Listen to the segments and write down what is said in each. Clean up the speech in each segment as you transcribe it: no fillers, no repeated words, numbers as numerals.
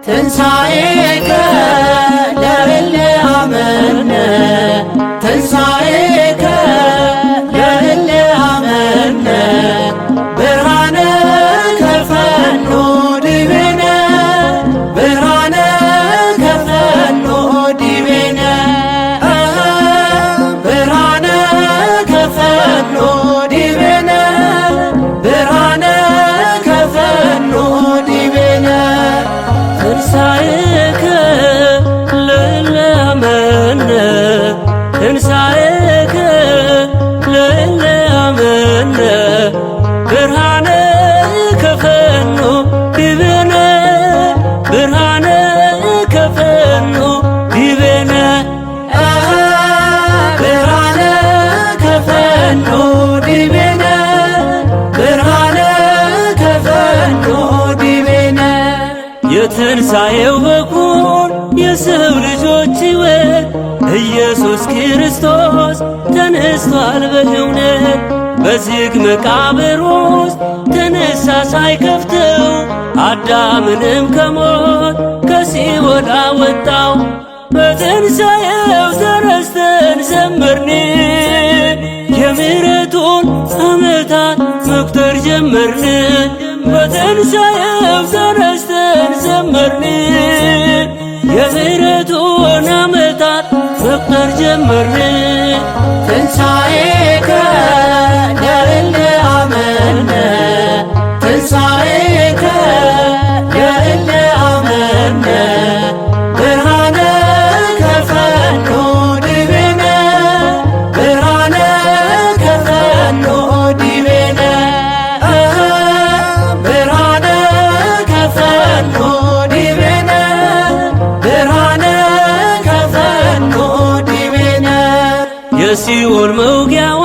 ትንሣኤከ ለእለ አመነ ትንሣኤከ ለእለ አመነ ብርሃነ ከፈኖ ዲቤነ ብርሃነ ከፈኖ ዲቤነ ብርሃነ ከፈኖ ዲቤነ ብርሃነ ከፈኖ ዲቤነ ትንሣኤከ ለእለ አመነ ትንሣኤከ ለእለ አመነ ብርሃነ ከፈኖ ዲቤነ ብርሃነ ከፈኖ ዲቤነ ብርሃነ ከፈኖ ዲቤነ ብርሃነ ከፈኖ ዲቤነ የትንሣኤው በኩር የሰው ልጆች ሕይወት ኢየሱስ ክርስቶስ ተነስቷል በእውነት በዝግ መቃብር ውስጥ ተነሳ ሳይከፍተው አዳምንም ከሞት ከሲኦል አወጣው። በትንሣኤው ተረስተን ዘመርን የምሕረቱን ዓመታት መቁጠር ጀመርን። በትንሣኤው ተረስተን ዘመርን የምሕረቱን ዓመታት መቁጠር ጀመርን። ትንሣኤከ ለእለ አመነ ትንሣኤከ ለእለ አመነ ብርሃነ ከፈኖ ዲቤነ ብርሃነ ከፈኖ ዲቤነ ብርሃነ ከፈኖ ዲቤነ ብርሃነ ከፈኖ ዲቤነ የሲኦል መውጊያዋ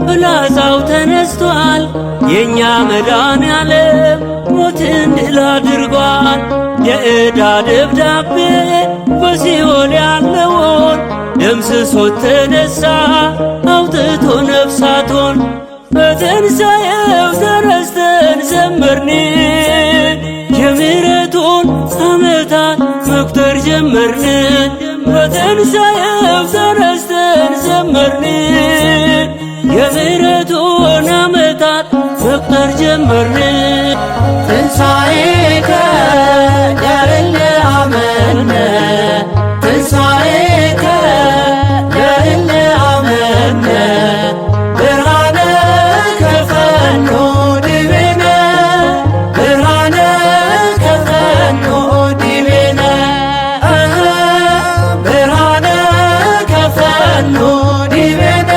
ፍላጻው ተነስቷል። የእኛ መድኃኔዓለም ሞትን ድል አድርጓል። የዕዳ ደብዳቤ በሲኦል ያለውን ደምስሶት ተነሳ አውጥቶ ነፍሳቶን። በትንሣኤው ተረስተን ዘመርን የምሕረቱን ዓመታት መቁጠር ጀመርን። በትንሣኤው ተረስተን ዘመርን የምሕረቱን ዓመታት መቁጠር ጀመርን። ትንሣኤከ ለእለ አመነ ትንሣኤከ ለእለ አመነ ብርሃነ ከፈኖ ዲቤነ ብርሃነ ከፈኖ ዲቤነ ብርሃነ ከፈኖ ዲቤነ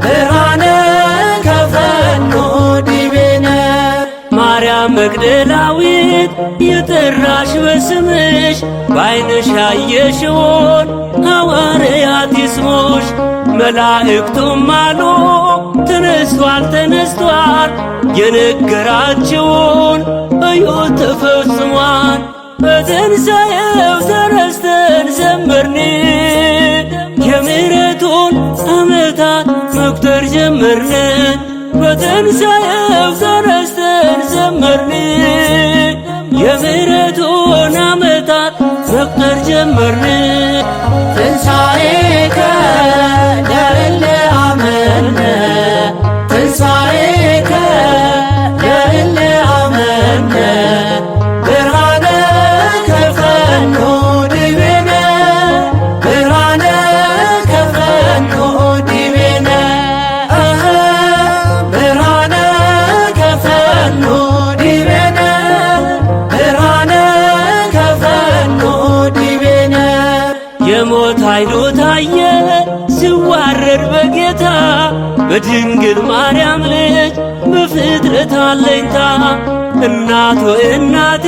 ብርሃነ ከፈኖ ዲቤነ ማርያም መግደላዊት የጠራሽ በስምሽ በዓይንሽ ያየሽውን ሐዋርያት ይስሙሽ። መላእክቱም አሉ ተነስቷል ተነስቷል የነገራችውን እዩት ተፈጽሟል። በትንሣኤው ተረስተን ዘመርን የምሕረቱን ዓመታት መቁጠር ጀመርን። በትንሣኤው ተረስተን ዘመርን የምሕረቱን ዓመታት መቁጠር ጀመርን። ትንሣኤከ ለእለ አመነ ትንሣኤከ ለእለ አመነ ብርሃነ ከፈኖ ዲቤነ ብርሃነ ከፈኖ ዲቤነ ብርሃነ ከፈኖ ዲቤነ ብርሃነ ከፈኖ ዲቤነ የሞት ኃይሉ ታየ ሲዋረድ በጌታ በድንግል ማርያም ልጅ በፍጥረት አለኝታ። እናቶ እናቴ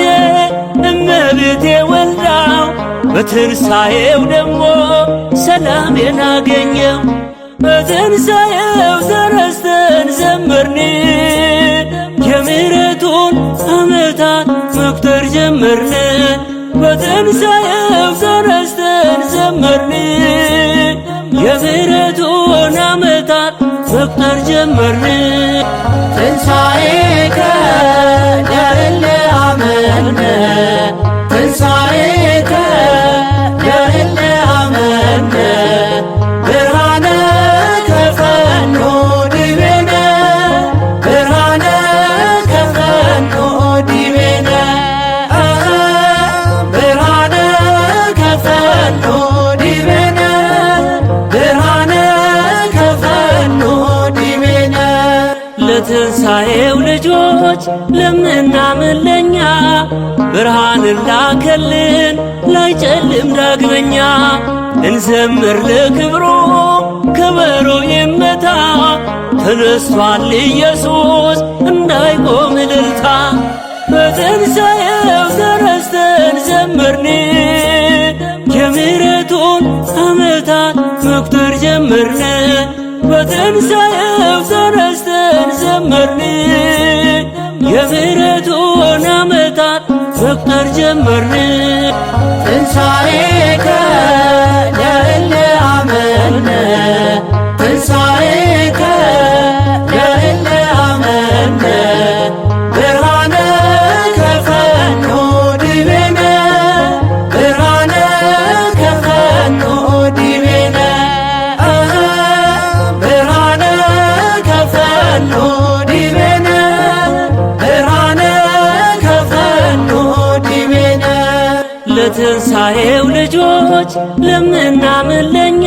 እመቤቴ ወልዳው በትንሣኤው ደግሞ ሰላሜን አገኘው። በትንሣኤው ተረስተን ዘመርን በትንሣኤው ተነስተን ዘመርን። የምሕረቱን ዓመታት መቁጠር ጀመርን። ትንሣኤከ ለእለ አመንነ ትንሣኤከ ለእለ አመንነ ብርሃነ ከፈኖ ዲቤነ ብርሃነ ከፈኖ ዲቤነ ብርሃነ ከፈኖ ዲቤነ ብርሃነ ከፈኖ ዲቤነ ለትንሣኤው ልጆች ለምናምን ለኛ ብርሃንን ላከልን ላይጨልም ዳግመኛ። እንዘምር ለክብሩ ከበሮ ይመታ ተነስቷል ኢየሱስ እንዳይቆም እልልታ። በትንሣኤው ተነስተን ዘመርን የምሕረቱን ዓመታት መቁጠር ጀመርን። በትንሣኤው ተነስተን ዘመርን የምሕረቱን ዓመታት መቁጠር ጀመርን። ትንሣኤከ ለእለ አመንነ ትንሣኤከ ለእለ አመንነ ብርሃነ ከፈኖ ዲቤነ ብርሃነ ከፈኖ ዲቤነ ብርሃነ ከፈኖ ዲቤነ ብርሃነ ከፈኖ ዲቤነ ለትንሣኤው ልጆች ለምናምን ለኛ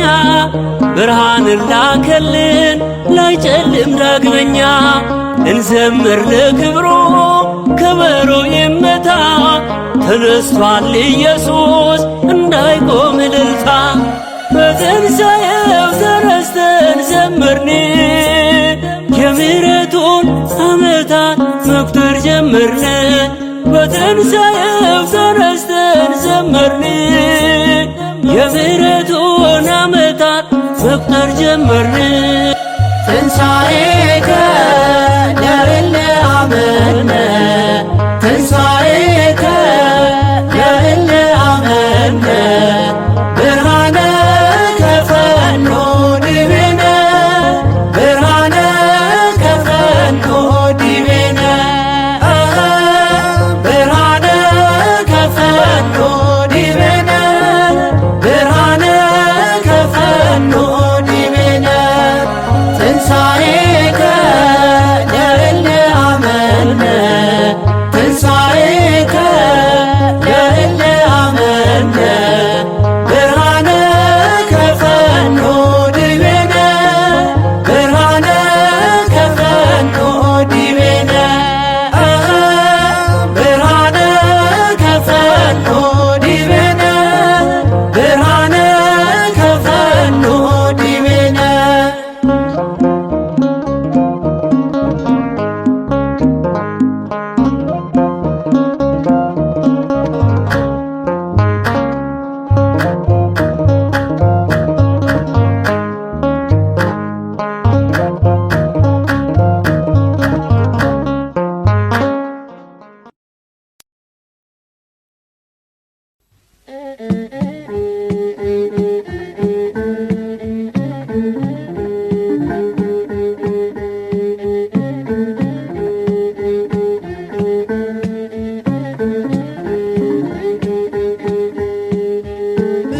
ብርሃንን ላከልን ላይጨልም ዳግመኛ። እንዘምር ለክብሩ ከበሮ ይመታ ተነስቷል ኢየሱስ እንዳይቆም እልልታ። በትንሣኤው ተነስተን ዘመርን የምሕረቱን ዓመታት መቁጠር ጀመርን። በትንሣኤው ተነስተን ዘመርን የምሕረቱን ዓመታት መቁጠር ጀመርን። ትንሣኤከ ለእለ አመንነ ትንሣኤከ ለእለ አመንነ ብርሃነ ከፈኖ ዲቤነ ብርሃነ ከፈኖ ዲቤነ ብርሃነ ከፈኖ ዲቤነ ብርሃነ ከፈኖ ዲቤነ ትንሣኤከ ለእለ አመንነ ትንሣኤከ ለእለ አመንነ ብርሃነ ከፈኖ ዲቤነ ብርሃነ ከፈኖ ዲቤነ ብርሃነ ከፈኖ ዲቤነ ብርሃነ ከፈኖ ዲቤነ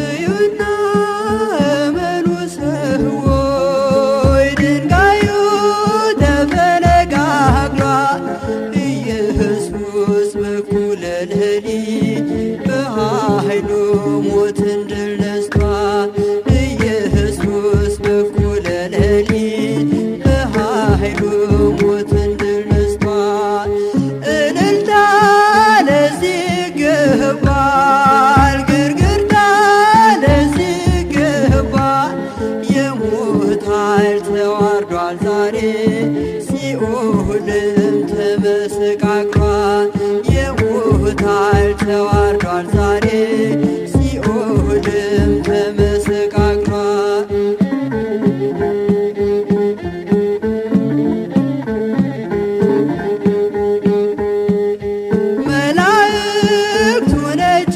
እዩና እመኑ ሰዎች ድንጋዩ ተፈነቃቅሏል። ኢየሱስ በኩለ ሌሊት በኃይሉ ሞትን ድል ነስቷል። ኢየሱስ በኩለ ሌሊት በኃይሉ ሞትን ድል ነስቷል። እልልታ ለዚህ ይገባል፣ ግርግርታ ለዚህ ይገባል። የሞት ኃይል ተዋርዷል ዛሬ ሲኦልም ተመሰቃቅሏል። የሞት ኃይል ተዋርዷል ዛሬ ሲኦልም ተመሰቃቅሏል። መላእክቱ ነጭ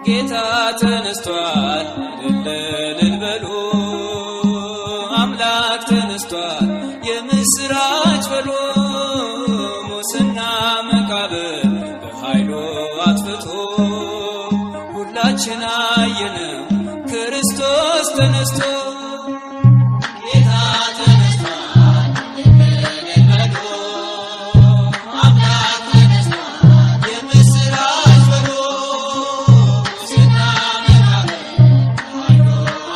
ጌታ ተነስቷል እልል በሉ አምላክ ተነስቷል የምስራች በሉ ሙስና መቃብር በኃይሉ አጥፍቶ ሁላችን አየነው ክርስቶስ ተነስቶ ጌታ ተነስቷል እልል በሉ አምላክ ተነስቷል የምስራች በሉ ሙስና መቃብር በኃይሉ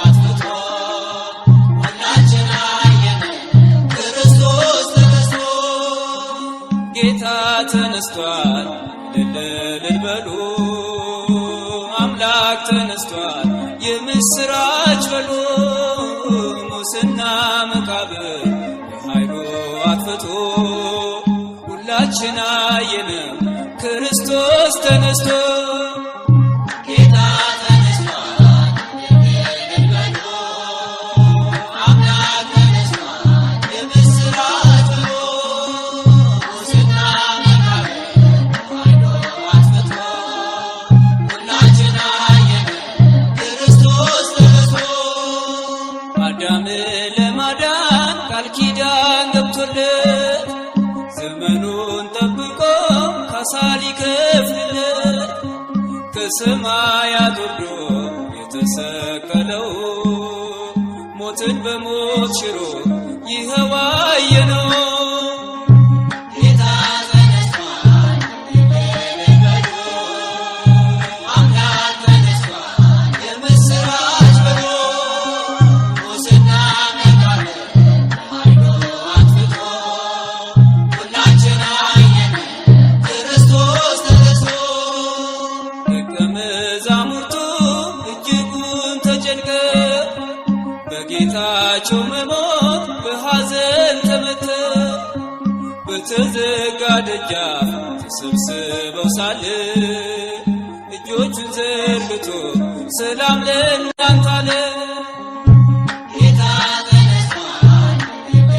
አጥፍቶ ሁላችን አየነው ክርስቶስ ተነስቶ ጌታ ተነስቷል እልል በሉ አምላክ ተነስቷል የምስራች በሉ ሙስና መቃብር በኃይሉ አጥፍቶ ሁላችን አየነው ክርስቶስ ተነስቶ ጌታ ተነስቷል እልል በሉ አምላክ ተነስቷል የምስራች በሉ ሙስና መቃብር በኃይሉ አጥፍቶ ሁላችን አየነው ክርስቶስ ተነስቶ አዳምን ለማዳን ቃል ኪዳን ገብቶለት ዘመኑን ጠብቆ ካሳ ሊከፍልለት ከሰማያት ወርዶ የተሰቀለው ሞትን በሞት ሽሮ ይኸው አየነው ጌታ ተነስቷል እልል በሉ አምላክ ተነስቷል የምስራች በሉ ሙስና መቃብር በኃይሉ አጥፍቶ ሁላችን አየነው ክርስቶስ ተነስቶ ደቀ መዛሙርቱ እጅጉን ተጨንቀው በጌታቸው መሞት በሐዘን ተመተው በተዘጋ ደጃፍ ተሰብስበው ሳለ እጆቹን ዘርግቶ ሰላም ለእናንተ አለ ጌታ ተነስቷል እልል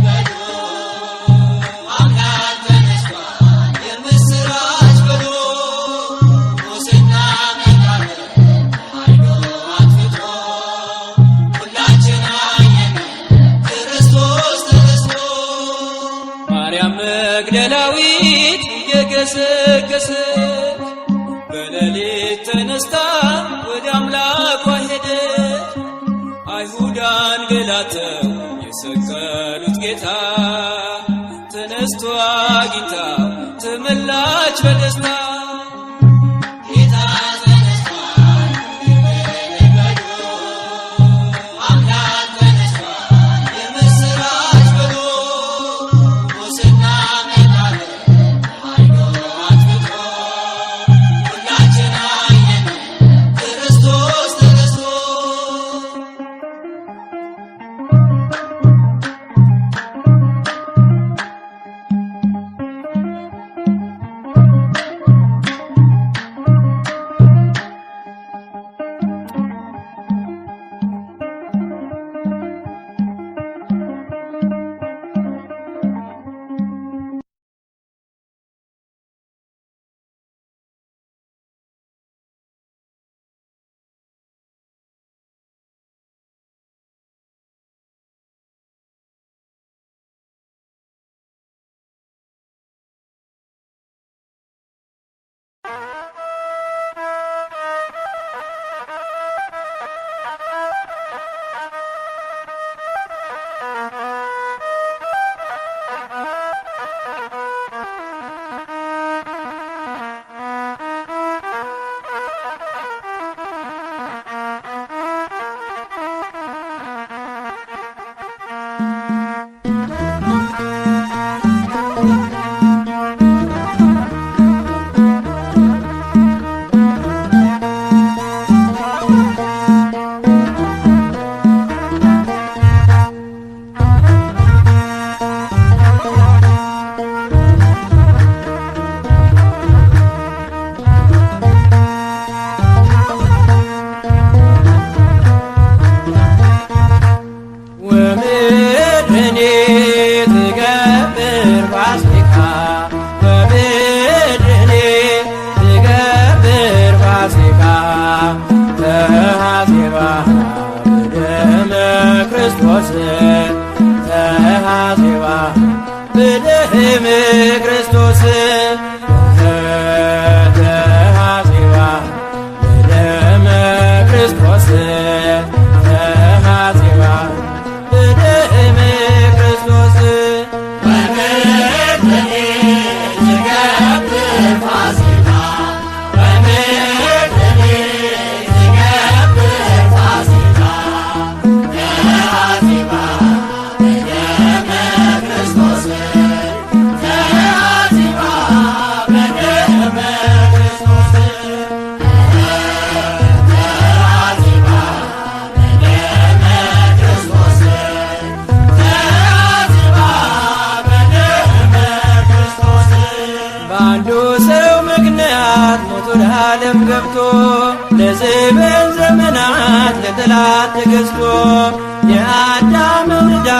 በሉ አምላክ ተነስቷል የምስራች በሉ ሙስና መቃብር በኃይሉ አጥፍቶ ሁላችን አየነው ክርስቶስ ተነስቶ ማርያም መግደላዊት እየገሰገሰች በሌሊት ተነስታ ወደ አምላኳ ሄደች አይሁድ አንገላተው የሰቀሉት ጌታ ተነስቶ አግኝታ ተመላች በደስታ ጌታ ተነስቷል እልል በሉ አምላክ ተነስቷል የምስራች በሉ ሙስና መቃብር በኃይሉ አጥፍቶ ሁላችን አየነው ክርስቶስ ተነስቶ ምክንያት ሞት ወደ ዓለም ገብቶ ለዘበን ዘመናት ለጠላት ተገዝቶ የአዳምን ዕዳ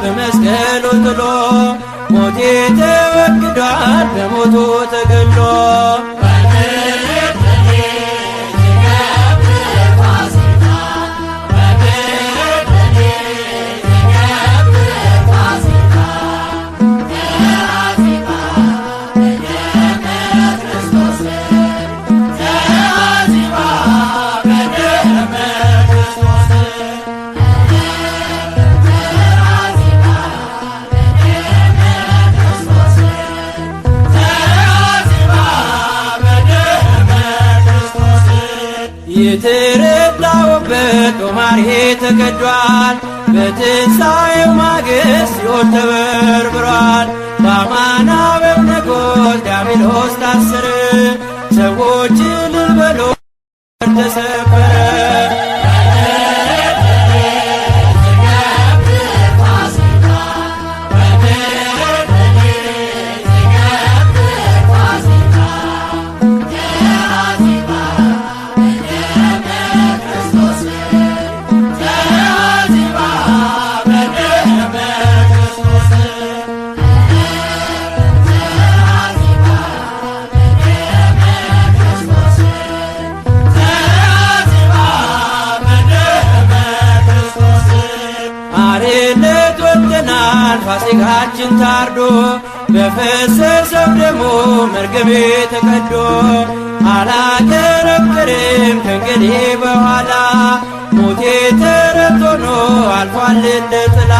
በመስቀሉ ጥሎ ሞቴ ተወግዷል በሞቱ ተገሎ የተረዳውበት ጦማር ተቀዷል። በትንሣኤው ማግስት ሲኦል ተበርብሯል። በአማናዊው ንጉሥ ዲያብሎስ ታሰረ። ሰዎች እልል በሉ ተሰበረ። ፋሲካችን ታርዶ በፈሰሰው ደሙ መርገሜ ተቀዶ አላከረክርም ከእንግዲህ በኋላ ሞቴ ተረት ሆኖ አልፏል እንደ ጥላ።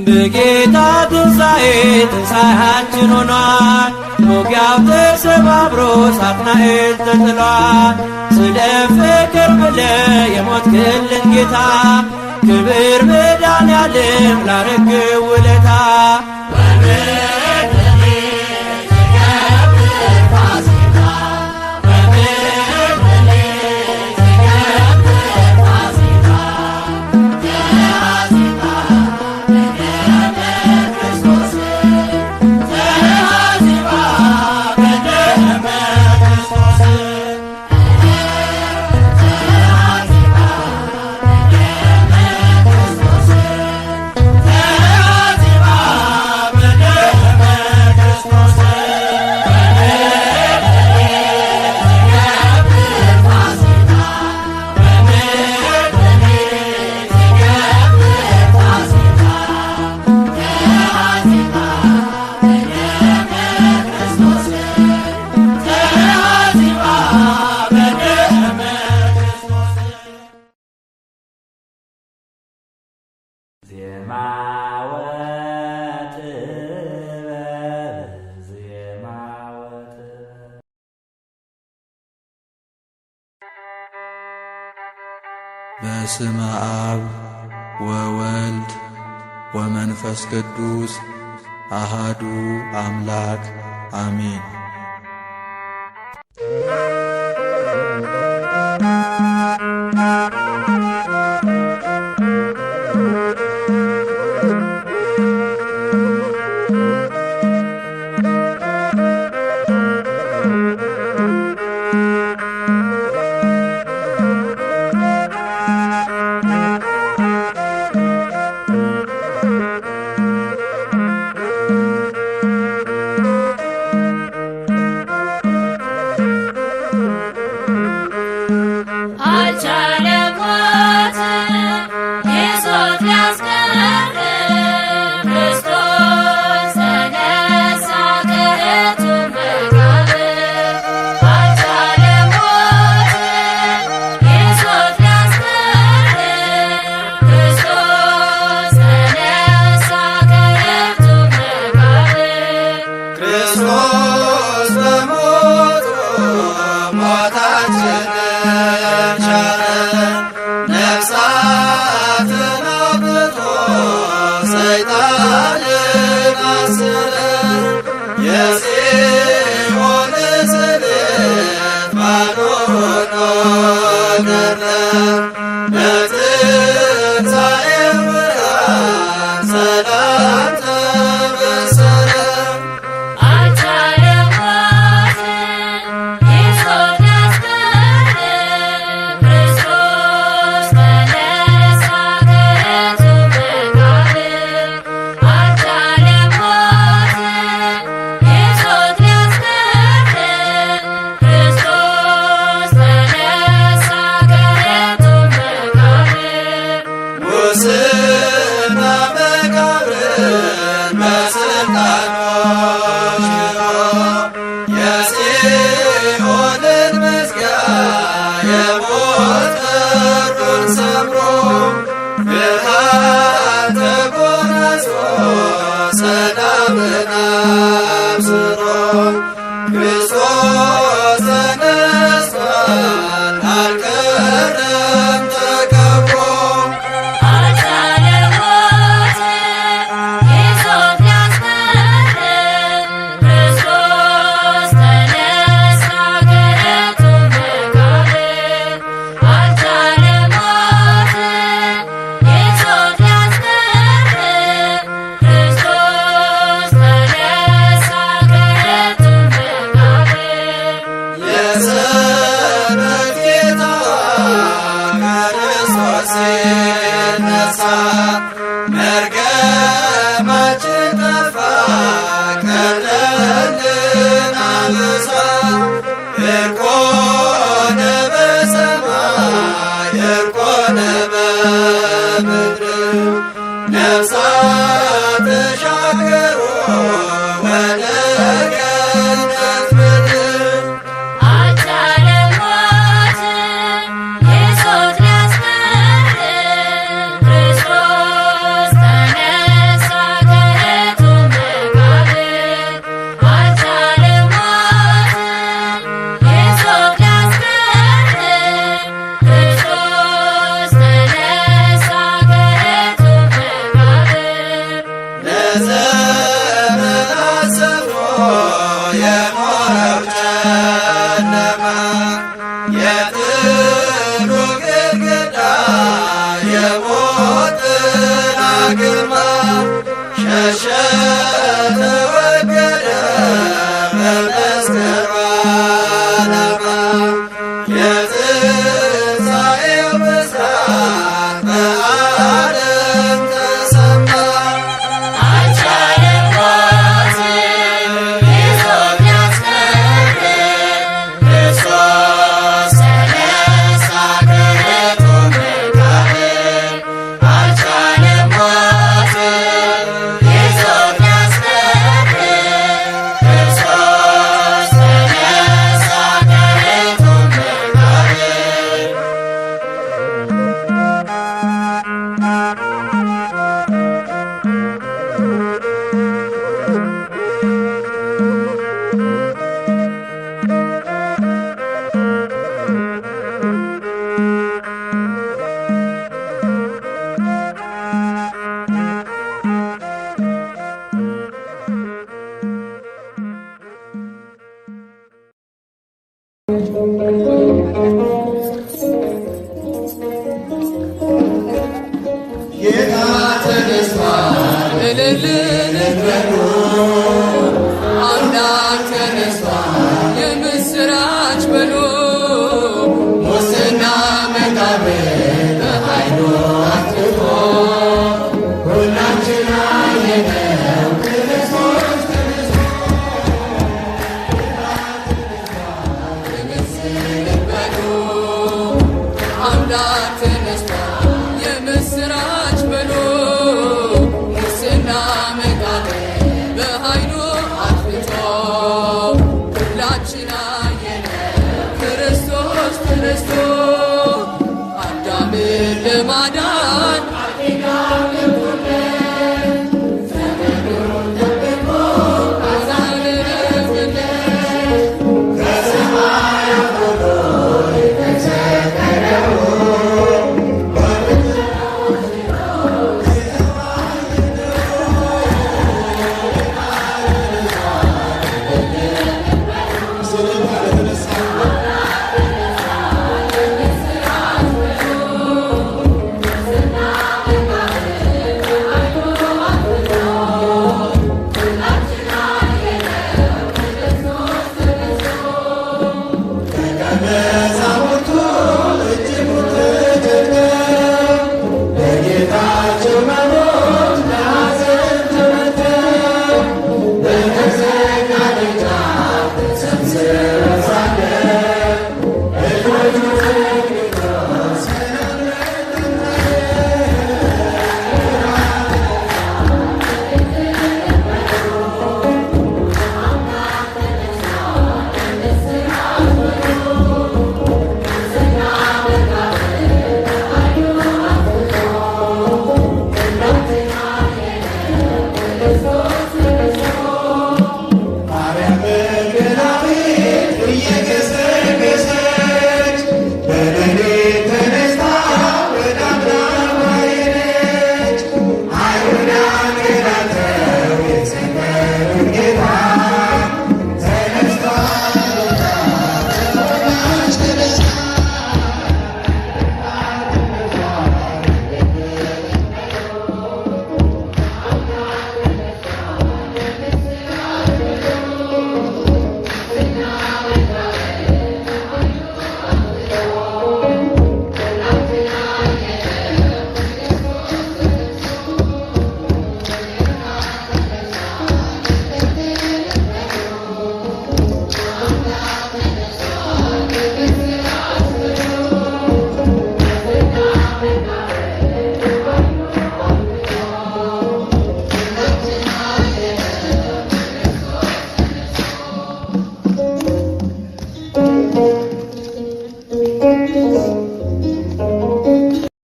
በጌታ ትንሣኤ ትንሣኤያችን ሆኗል። ሞጊያው ተሰባብሮ ሳጥናኤል ተጥሏል። ስለ ፍቅር ብለህ የሞትክልን ጌታ ክብር መድኃኔዓለም ላረግህ ውለታ በስመ አብ ወወልድ ወመንፈስ ቅዱስ አሃዱ አምላክ አሜን። በመናፍቃን